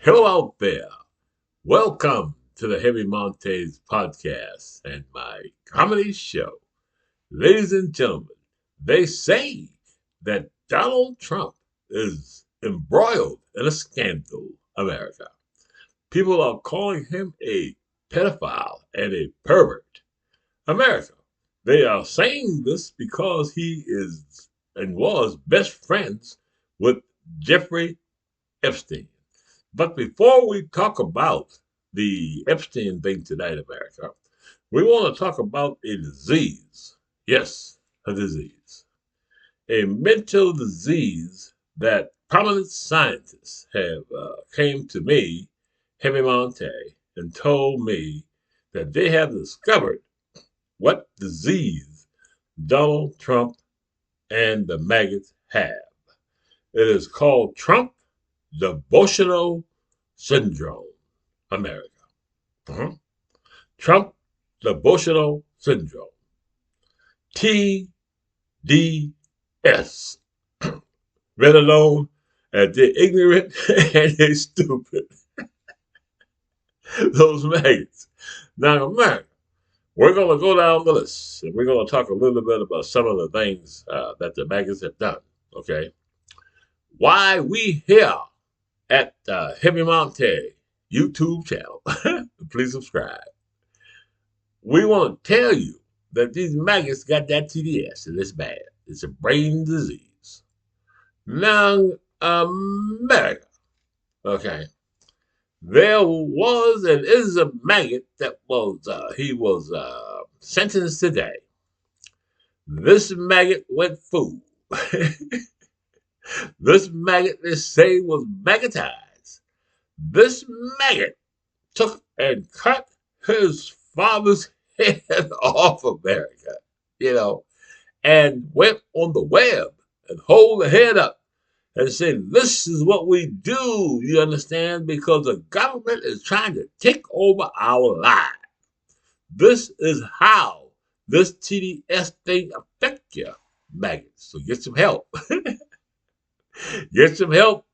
Hello out there. Welcome to the Heavy Montes podcast and my comedy show. Ladies and gentlemen, they say that Donald Trump is embroiled in a scandal, America. People are calling him a pedophile and a pervert. America. They are saying this because he is and was best friends with Jeffrey Epstein. But before we talk about the Epstein thing tonight, America, we want to talk about a disease. Yes, a disease. A mental disease that prominent scientists have came to me, Henry Monte, and told me that they have discovered what disease Donald Trump and the maggots have. It is called Trump devotional syndrome, America. Uh-huh. Trump devotional syndrome, TDS, read alone as they're ignorant and they're stupid. Those maggots. Now, America, we're going to go down the list and we're going to talk a little bit about some of the things that the maggots have done. Okay. Why we here at Heavy Monte YouTube channel, please subscribe. We want to tell you that these maggots got that TDS and it's bad. It's a brain disease. Now, America, okay, there was and is a maggot that was, he was sentenced today. This maggot went fool. This maggot, they say, was maggotized. This maggot took and cut his father's head off America, and went on the web and hold the head up and say, this is what we do, you understand? Because the government is trying to take over our lives. This is how this TDS thing affects you, maggots. So get some help. Get some help.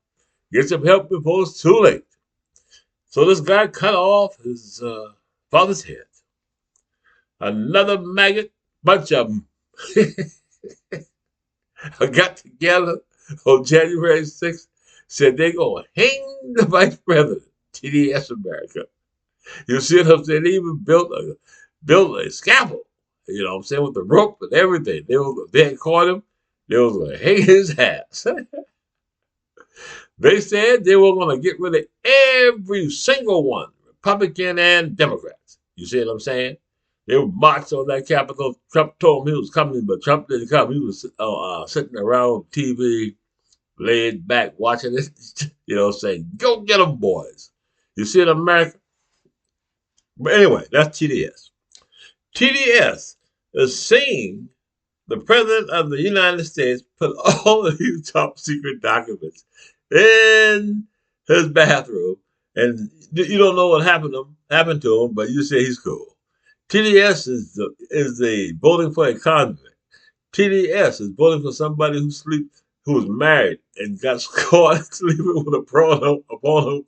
Get some help before it's too late. So this guy cut off his father's head. Another maggot, bunch of them, got together on January 6th, said they're going to hang the vice president, TDS America. You see what I'm saying? They even built a scaffold, you know what I'm saying, with the rope and everything. They had caught him. They was going to hang his ass. They said they were going to get rid of every single one, Republican and Democrats. You see what I'm saying? They would march on that Capitol. Trump told him he was coming, but Trump didn't come. He was sitting around TV, laid back, watching it, saying, go get them, boys. You see it, America? But anyway, that's TDS. TDS is seeing the President of the United States put all of these top secret documents in his bathroom, and you don't know what happened to him, but you say he's cool. TDS is the voting for a convict. TDS is voting for somebody who was married and got caught sleeping with a porno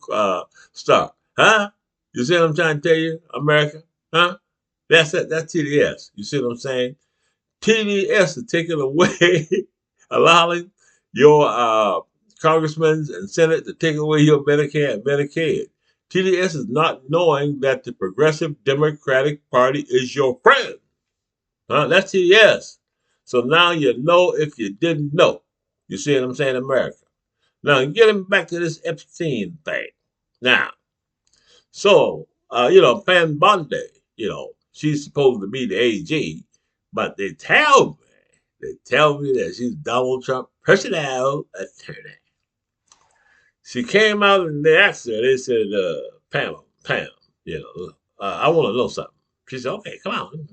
star. Huh? You see what I'm trying to tell you, America? Huh? That's it. That's TDS. You see what I'm saying? TDS is taking away, allowing your congressmen and senate to take away your Medicare and Medicaid. TDS is not knowing that the Progressive Democratic Party is your friend. That's TDS. So now you know if you didn't know. You see what I'm saying, America? Now, getting back to this Epstein thing. Now, so, Pam Bondi, she's supposed to be the AG, but they tell me that she's Donald Trump personal attorney. She came out and they asked her, they said, Pam, I want to know something. She said, okay, come on,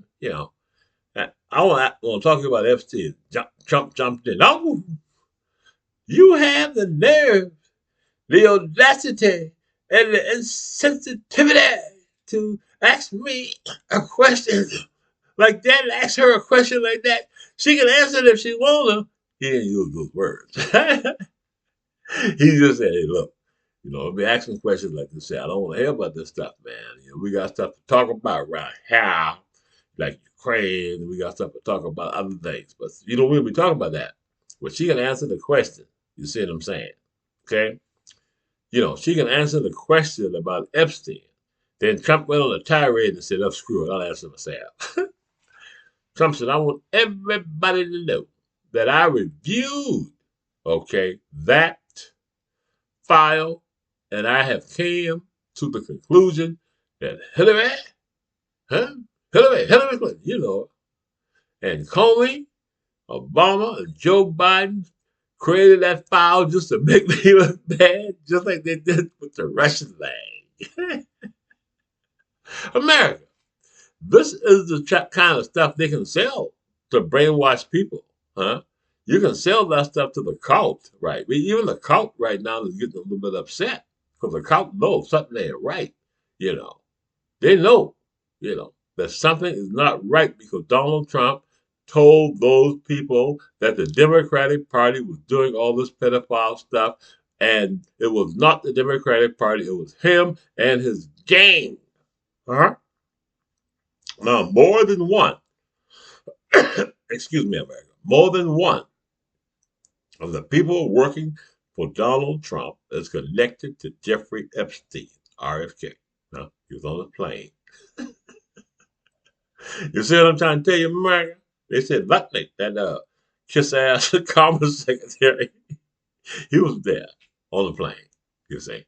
I want to talk about Epstein. Trump jumped in. Oh, you have the nerve, the audacity, and the insensitivity to ask me a question like that, and ask her a question like that. She can answer it if she wants to. He didn't use those words. He just said, hey, look, Be asking questions like this. Say, I don't want to hear about this stuff, man. We got stuff to talk about right here, like Ukraine, and we got stuff to talk about other things. But we'll be talking about that. But she can answer the question. You see what I'm saying? Okay? She can answer the question about Epstein. Then Trump went on a tirade and said, "Oh, screw it, I'll answer myself." Trump said, "I want everybody to know that I reviewed, okay, that file, and I have came to the conclusion that Hillary Clinton, and Comey, Obama, and Joe Biden created that file just to make me look bad, just like they did with the Russian thing." America. This is the kind of stuff they can sell to brainwash people, huh? You can sell that stuff to the cult, right? Even the cult right now is getting a little bit upset because the cult knows something ain't right. You know, they know, that something is not right because Donald Trump told those people that the Democratic Party was doing all this pedophile stuff, and it was not the Democratic Party; it was him and his gang. Uh-huh. Now, more than one, excuse me, America, more than one of the people working for Donald Trump is connected to Jeffrey Epstein, RFK. Now, he was on the plane. You see what I'm trying to tell you, America? They said Lutnick, that kiss ass Commerce Secretary, he was there on the plane, you see.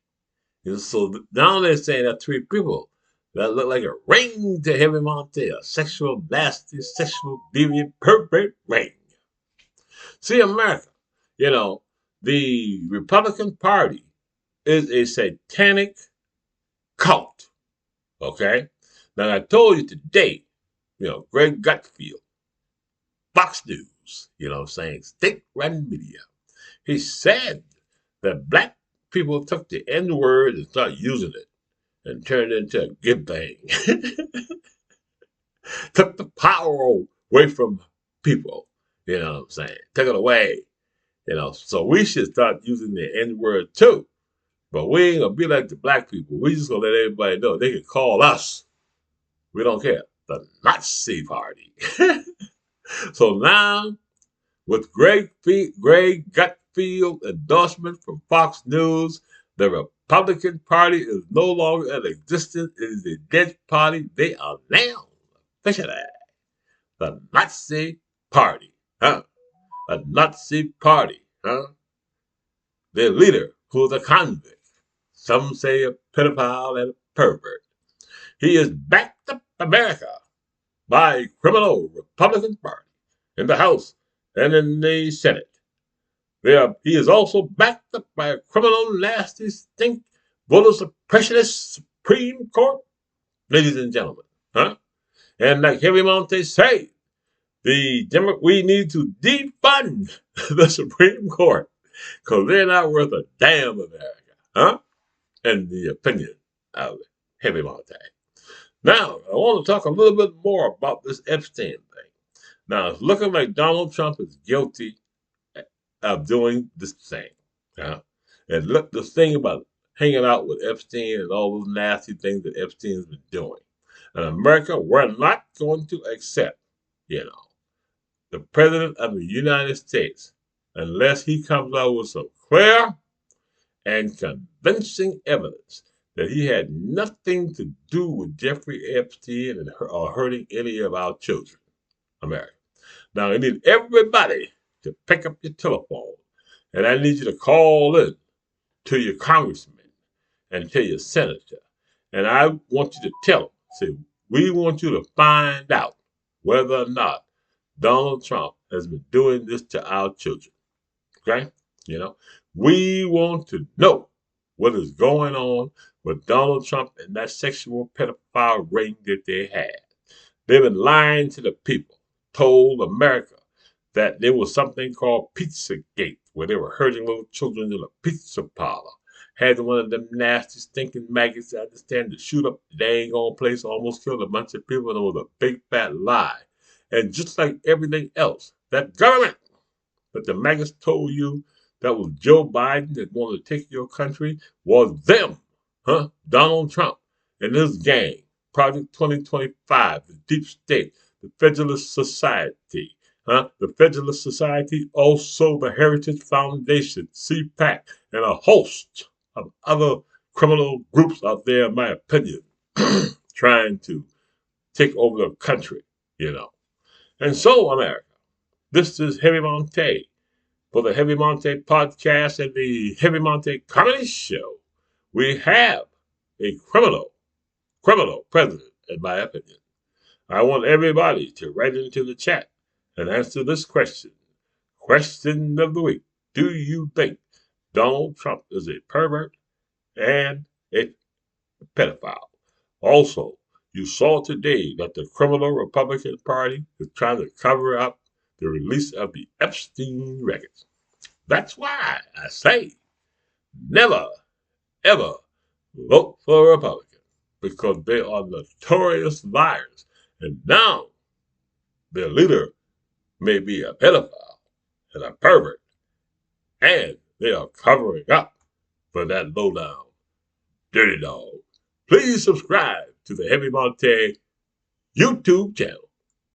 So now they're saying that three people that look like a ring to Heavy Monte, a sexual, nasty, sexual, deviant, pervert ring. See, America, you know, the Republican Party is a satanic cult. Okay? Now, I told you today, Greg Gutfeld, Fox News, saying state run media. He said that black people took the N word and started using it and turned it into a good thing. Took the power away from people. You know what I'm saying? Took it away. So we should start using the N word too. But we ain't gonna be like the black people. We just gonna let everybody know they can call us. We don't care. The Nazi Party. So now, with Greg Gutfeld endorsement from Fox News, the Republican Party is no longer in existence. It is a dead party. They are now officially the Nazi Party. Huh? A Nazi Party. Huh? Their leader, who's a convict. Some say a pedophile and a pervert. He has backed up America by a criminal Republican Party in the House and in the Senate. He is also backed up by a criminal, nasty, stink, voter suppressionist Supreme Court, ladies and gentlemen. Huh? And like Heavy Monte say, we need to defund the Supreme Court because they're not worth a damn, America. Huh? In the opinion of Heavy Monte. Now, I want to talk a little bit more about this Epstein thing. Now, it's looking like Donald Trump is guilty of doing this thing. And look, the thing about hanging out with Epstein and all those nasty things that Epstein's been doing. In America, we're not going to accept, the President of the United States unless he comes out with some clear and convincing evidence that he had nothing to do with Jeffrey Epstein or hurting any of our children, America. Now, I need everybody to pick up your telephone, and I need you to call in to your congressman and to your senator, and I want you to tell them, say, we want you to find out whether or not Donald Trump has been doing this to our children. Okay? We want to know what is going on with Donald Trump and that sexual pedophile ring that they had. They've been lying to the people, told America that there was something called Pizzagate, where they were hurting little children in a pizza parlor. Had one of them nasty, stinking maggots, I understand, to shoot up the dang old place, almost killed a bunch of people, and it was a big fat lie. And just like everything else, that government that the maggots told you that was Joe Biden that wanted to take your country was them, Donald Trump and his gang, Project 2025, the Deep State, the Federalist Society, the Federalist Society, also the Heritage Foundation, CPAC, and a host of other criminal groups out there, in my opinion, trying to take over the country, you know. And so, America, this is Heavy Monte for the Heavy Monte podcast and the Heavy Monte Comedy Show. We have a criminal president, in my opinion. I want everybody to write into the chat and answer this question. Question of the week. Do you think Donald Trump is a pervert and a pedophile? Also, you saw today that the criminal Republican Party is trying to cover up the release of the Epstein records. That's why I say never, ever vote for a Republican, because they are notorious liars. And now their leader may be a pedophile and a pervert, and they are covering up for that low down, dirty dog. Please subscribe to the Heavy Monte YouTube channel.